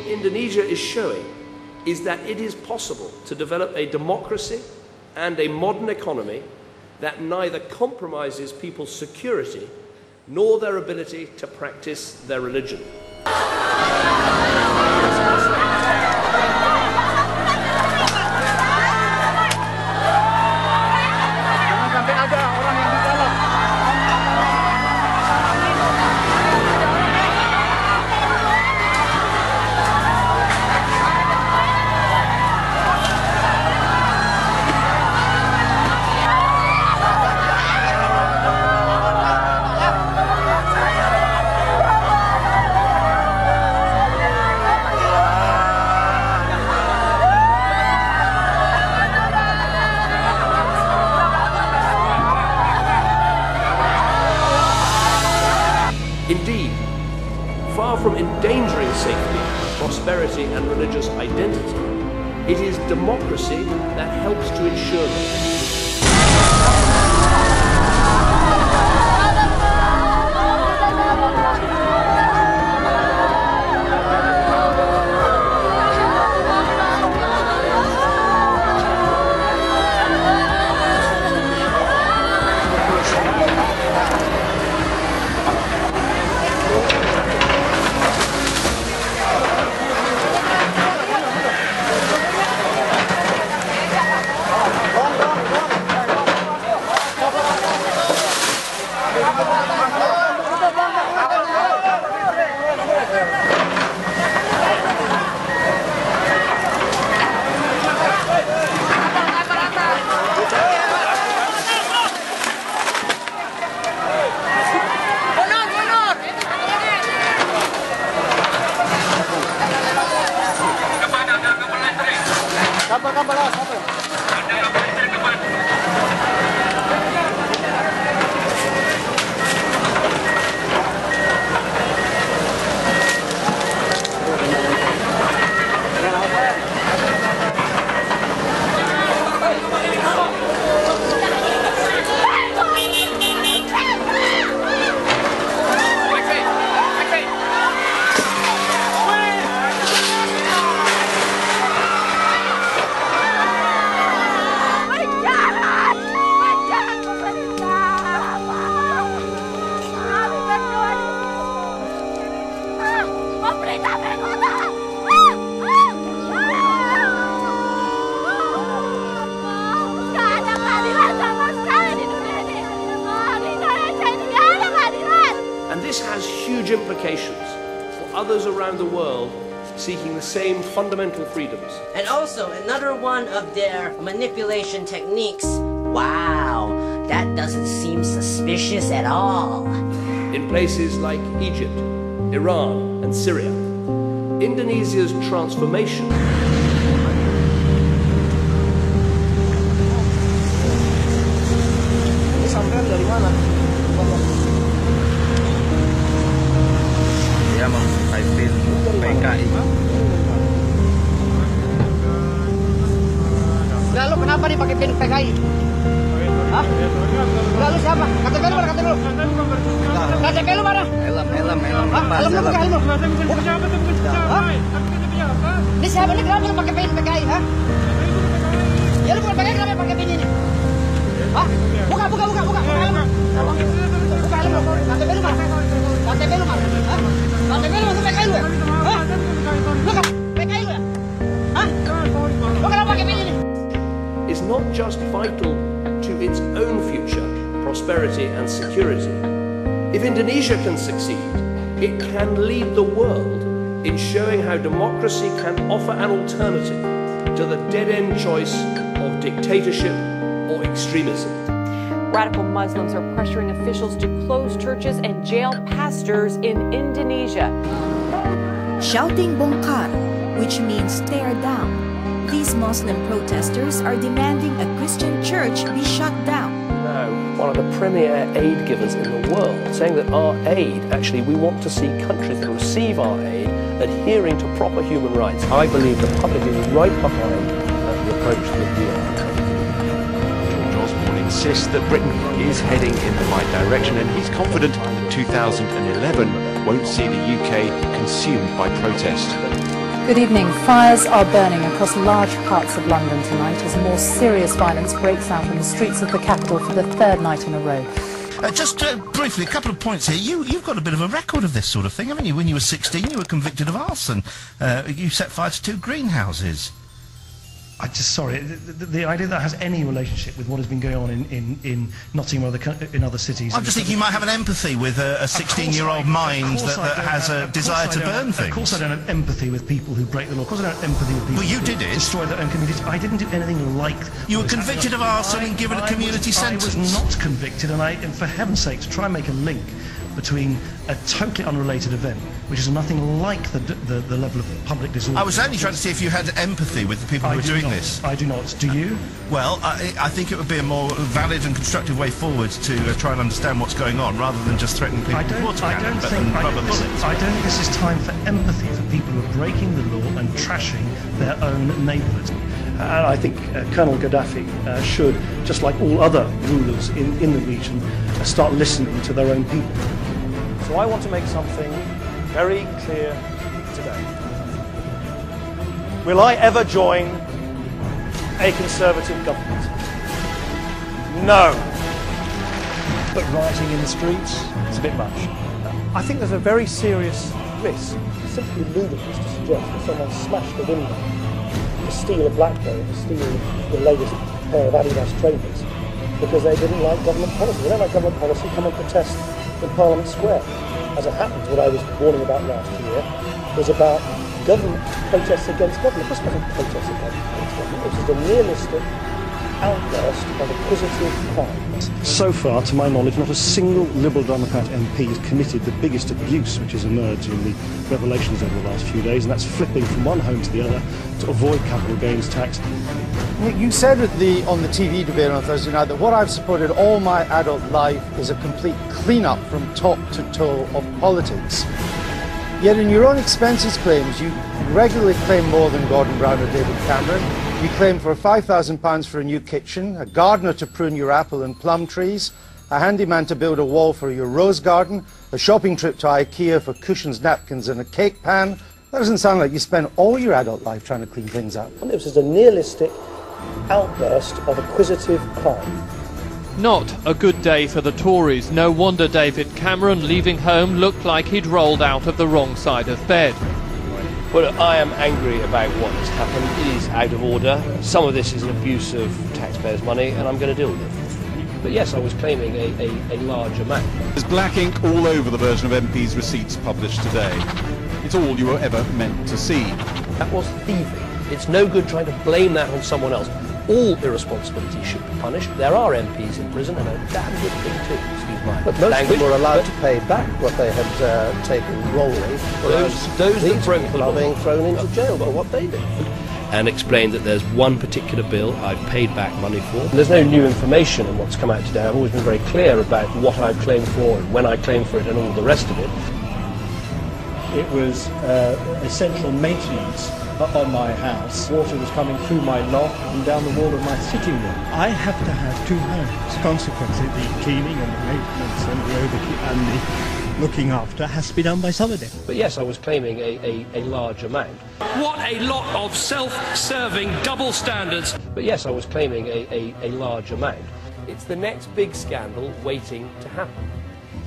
what Indonesia is showing is that it is possible to develop a democracy and a modern economy that neither compromises people's security nor their ability to practice their religion. Indeed, far from endangering safety, prosperity and religious identity, it is democracy that helps to ensure them. And this has huge implications for others around the world seeking the same fundamental freedoms. And also, another one of their manipulation techniques. Wow, that doesn't seem suspicious at all. In places like Egypt, Iran, and Syria, Indonesia's transformation dari mana? Dia memakai pin PKI. Lalu kenapa dipakai pin PKI? Hah? Lalu siapa? KTP lu mana? KTP lu? KTP lu mana? Helm. Hah? Helm lu pakai helm lu? Hah? Ini siapa nih? Kenapa lu pakai pin PKI? Hah? Ya lu bukan PKI, kenapa pakai pin ini? Hah? Buka helm lu. Buka helm lu. KTP lu mana? KTP lu mana? Hah? KTP lu masuk PKI lu ya? Hah? Lu kan PKI lu ya? Hah? Lu kenapa pakai pin ini? is not just vital to its own future, prosperity and security. If Indonesia can succeed, it can lead the world in showing how democracy can offer an alternative to the dead-end choice of dictatorship or extremism. Radical Muslims are pressuring officials to close churches and jail pastors in Indonesia. Shouting bongkar, which means tear down. These Muslim protesters are demanding a Christian church be shut down. Now, one of the premier aid givers in the world, saying that our aid, actually, we want to see countries that receive our aid adhering to proper human rights. I believe the public is right behind the approach that we are taking. Osborne insists that Britain is heading in the right direction, and he's confident that 2011 won't see the UK consumed by protest. Good evening. Fires are burning across large parts of London tonight as more serious violence breaks out in the streets of the capital for the third night in a row. Just briefly, a couple of points here. You've got a bit of a record of this sort of thing, haven't you? When you were 16, you were convicted of arson. You set fire to 2 greenhouses. The idea that has any relationship with what has been going on in Nottingham or in other cities. I'm just thinking you might have an empathy with a 16-year-old mind that has a desire to burn things. Of course I don't have empathy with people who break the law. Of course I don't have empathy with people who destroy their own communities. I didn't do anything like... You were convicted of arson and given a community sentence. I was not convicted, and for heaven's sake, to try and make a link between a totally unrelated event, which is nothing like the level of public disorder. I was only trying to see if you had empathy with the people who were doing this. I do not. Do you? Well, I think it would be a more valid and constructive way forward to try and understand what's going on, rather than just threatening people with water cannons and rubber bullets. I don't think this is time for empathy for people who are breaking the law and trashing their own neighbourhoods. And I think Colonel Gaddafi should, just like all other rulers in the region, start listening to their own people. So I want to make something very clear today. Will I ever join a Conservative government? No. But rioting in the streets, it's a bit much. I think there's a very serious risk. It's simply ludicrous to suggest that someone smashed the window to steal a BlackBerry, to steal the latest pair of Adidas trainers, because they didn't like government policy. They don't like government policy, come and protest in Parliament Square. As it happens, what I was warning about last year was about government protests against government. This wasn't protests against government, it was a nihilistic outburst of acquisitive crime. So far, to my knowledge, not a single Liberal Democrat MP has committed the biggest abuse which has emerged in the revelations over the last few days, and that's flipping from one home to the other to avoid capital gains tax. You said on the TV debate on Thursday night that what I've supported all my adult life is a complete clean-up from top to toe of politics. Yet in your own expenses claims, you regularly claim more than Gordon Brown or David Cameron. You claim for £5,000 for a new kitchen, a gardener to prune your apple and plum trees, a handyman to build a wall for your rose garden, a shopping trip to IKEA for cushions, napkins and a cake pan. That doesn't sound like you spent all your adult life trying to clean things up. This is a nihilistic outburst of acquisitive crime. Not a good day for the Tories. No wonder David Cameron, leaving home, looked like he'd rolled out of the wrong side of bed. Well, I am angry about what has happened. It is out of order. Some of this is an abuse of taxpayers' money, and I'm going to deal with it. But yes, I was claiming a large amount. There's black ink all over the version of MP's receipts published today. It's all you were ever meant to see. That was thieving. It's no good trying to blame that on someone else. All irresponsibility should be punished. There are MPs in prison, and a damn good thing too, excuse my But most language. people were allowed to pay back what they had taken wrongly. Those that broke the law are being thrown into jail for what they did. And explained that there's one particular bill I've paid back money for. There's no new information in what's come out today. I've always been very clear about what I've claimed for and when I claimed for it and all the rest of it. It was essential maintenance on my house. Water was coming through my loft and down the wall of my sitting room. I have to have 2 homes. Consequently, the cleaning and the maintenance and the overkeep and the looking after has to be done by somebody. But yes, I was claiming a large amount. What a lot of self-serving double standards. But yes, I was claiming a large amount. It's the next big scandal waiting to happen.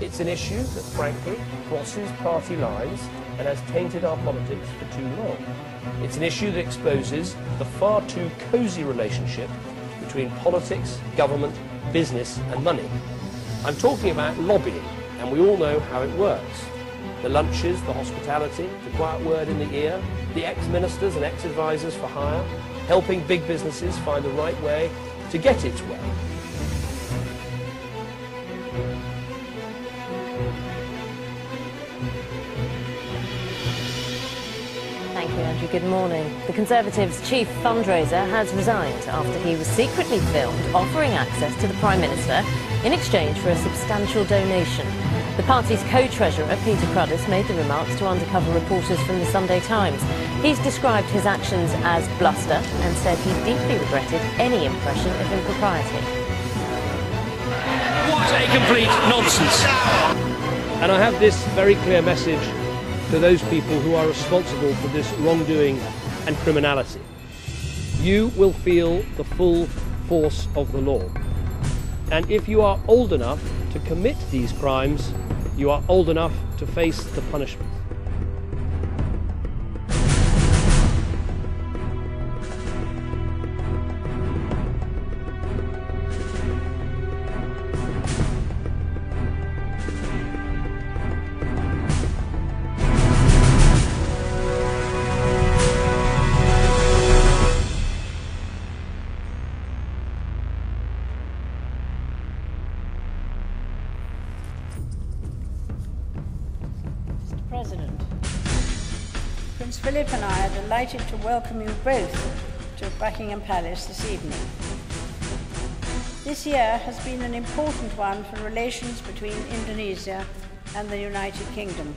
It's an issue that, frankly, crosses party lines and has tainted our politics for too long. It's an issue that exposes the far too cosy relationship between politics, government, business and money. I'm talking about lobbying, and we all know how it works. The lunches, the hospitality, the quiet word in the ear, the ex-ministers and ex-advisors for hire, helping big businesses find the right way to get its way. Thank you, Andrew. Good morning. The Conservatives' chief fundraiser has resigned after he was secretly filmed offering access to the Prime Minister in exchange for a substantial donation. The party's co-treasurer, Peter Cruddas, made the remarks to undercover reporters from the Sunday Times. He's described his actions as bluster and said he deeply regretted any impression of impropriety. What a complete nonsense. And I have this very clear message to those people who are responsible for this wrongdoing and criminality. You will feel the full force of the law. And if you are old enough to commit these crimes, you are old enough to face the punishment. President, Prince Philip and I are delighted to welcome you both to Buckingham Palace this evening. This year has been an important one for relations between Indonesia and the United Kingdom.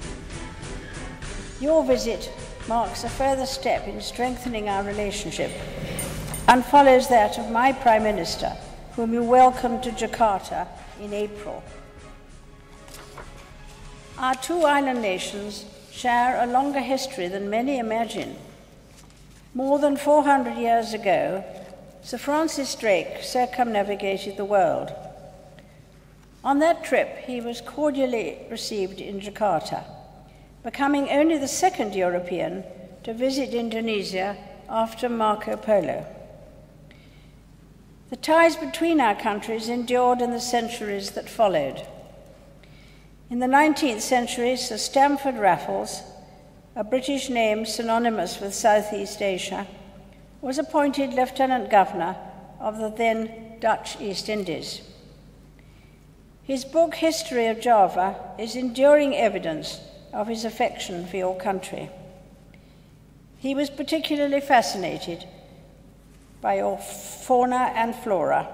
Your visit marks a further step in strengthening our relationship and follows that of my Prime Minister, whom you welcomed to Jakarta in April. Our two island nations share a longer history than many imagine. More than 400 years ago, Sir Francis Drake circumnavigated the world. On that trip, he was cordially received in Jakarta, becoming only the second European to visit Indonesia after Marco Polo. The ties between our countries endured in the centuries that followed. In the 19th century, Sir Stamford Raffles, a British name synonymous with Southeast Asia, was appointed Lieutenant Governor of the then Dutch East Indies. His book, History of Java, is enduring evidence of his affection for your country. He was particularly fascinated by your fauna and flora,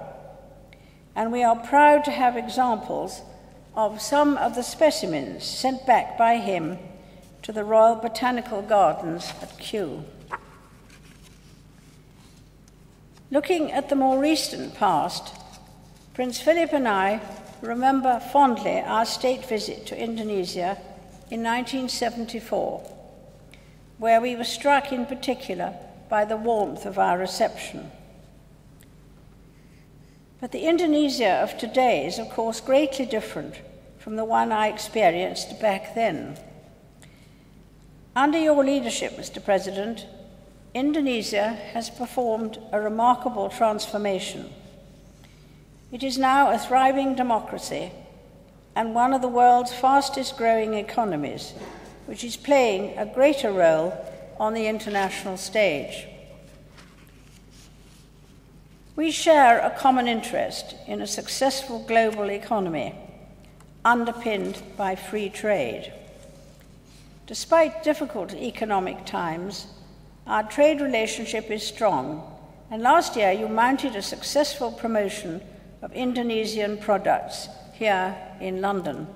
and we are proud to have examples of some of the specimens sent back by him to the Royal Botanical Gardens at Kew. Looking at the more recent past, Prince Philip and I remember fondly our state visit to Indonesia in 1974, where we were struck in particular by the warmth of our reception. But the Indonesia of today is, of course, greatly different from the one I experienced back then. Under your leadership, Mr. President, Indonesia has performed a remarkable transformation. It is now a thriving democracy and one of the world's fastest growing economies, which is playing a greater role on the international stage. We share a common interest in a successful global economy underpinned by free trade. Despite difficult economic times, our trade relationship is strong, and last year you mounted a successful promotion of Indonesian products here in London.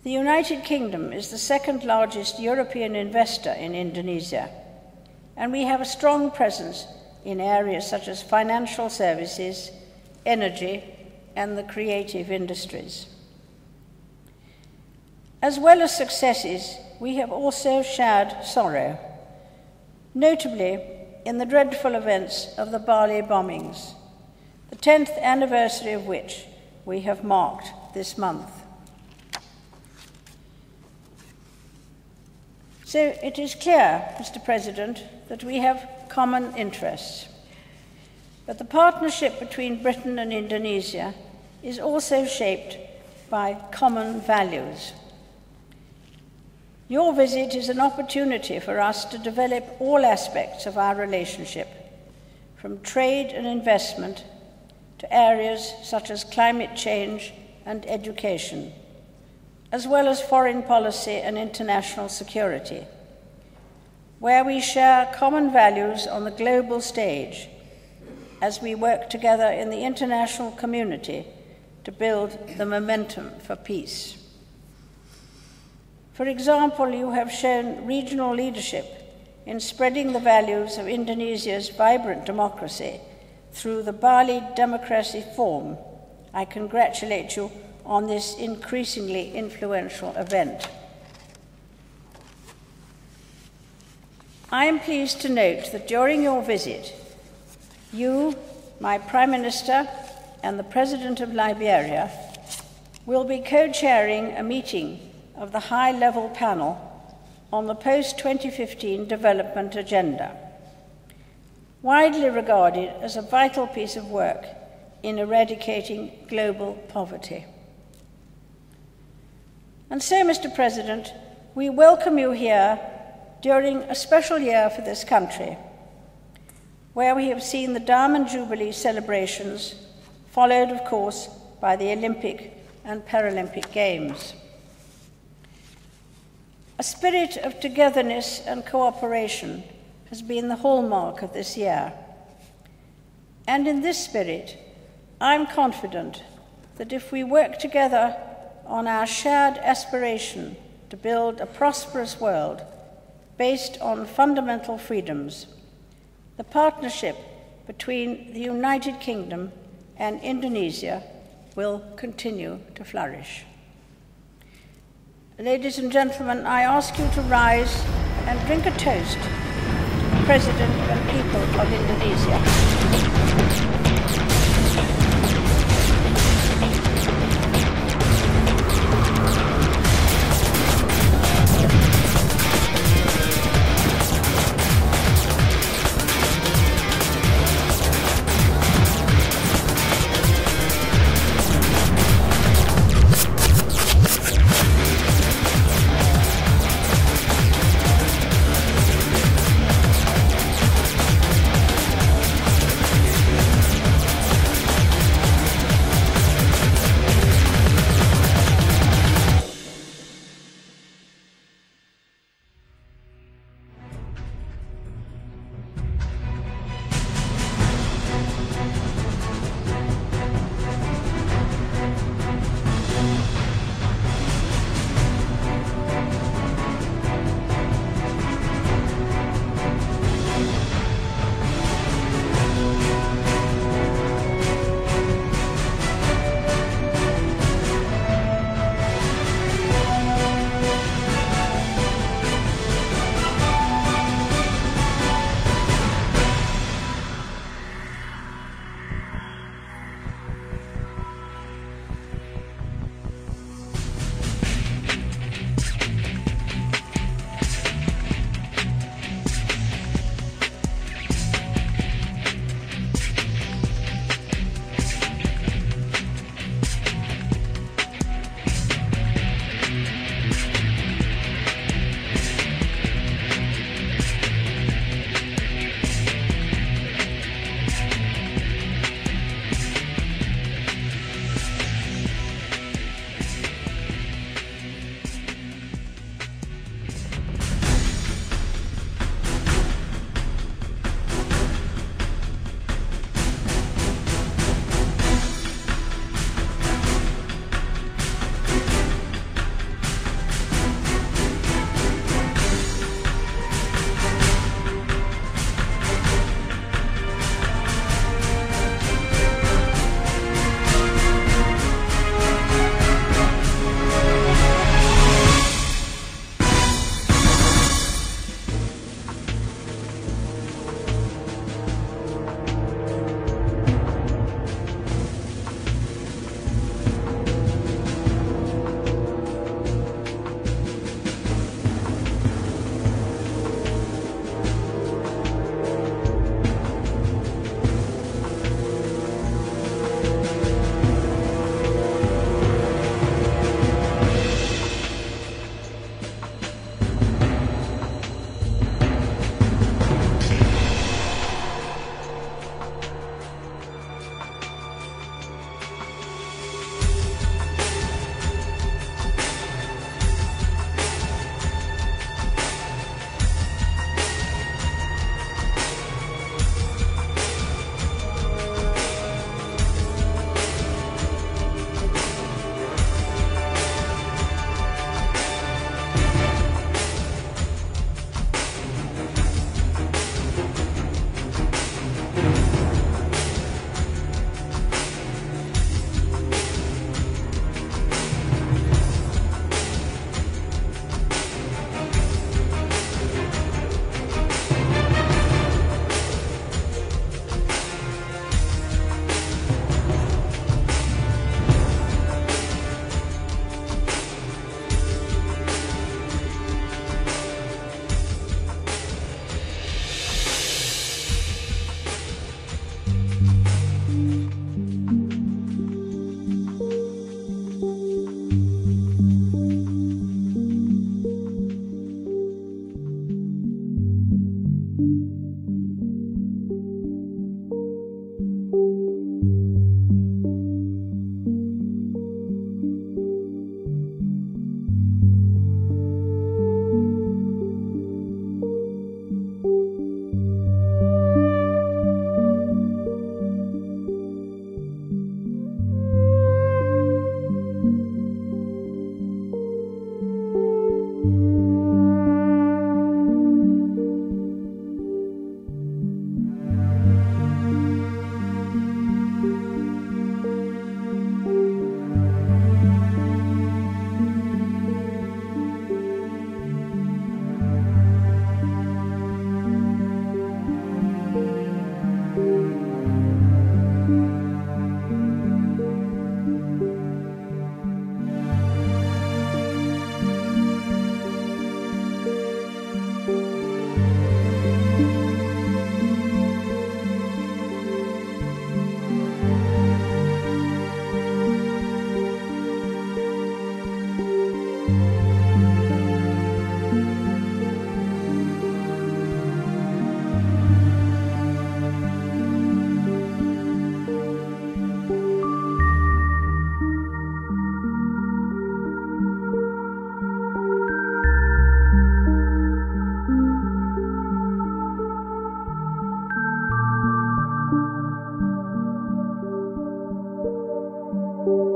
The United Kingdom is the second largest European investor in Indonesia, and we have a strong presence in areas such as financial services, energy, and the creative industries. As well as successes, we have also shared sorrow, notably in the dreadful events of the Bali bombings, the 10th anniversary of which we have marked this month. So it is clear, Mr. President, that we have common interests. But the partnership between Britain and Indonesia is also shaped by common values. Your visit is an opportunity for us to develop all aspects of our relationship, from trade and investment to areas such as climate change and education, as well as foreign policy and international security, where we share common values on the global stage as we work together in the international community to build the momentum for peace. For example, you have shown regional leadership in spreading the values of Indonesia's vibrant democracy through the Bali Democracy Forum. I congratulate you on this increasingly influential event. I am pleased to note that during your visit, you, my Prime Minister, and the President of Liberia will be co-chairing a meeting of the high-level panel on the post-2015 development agenda, widely regarded as a vital piece of work in eradicating global poverty. And so, Mr. President, we welcome you here during a special year for this country, where we have seen the Diamond Jubilee celebrations, followed, of course, by the Olympic and Paralympic Games. A spirit of togetherness and cooperation has been the hallmark of this year. And in this spirit, I'm confident that if we work together on our shared aspiration to build a prosperous world based on fundamental freedoms, the partnership between the United Kingdom and Indonesia will continue to flourish. Ladies and gentlemen, I ask you to rise and drink a toast to the President and people of Indonesia. you.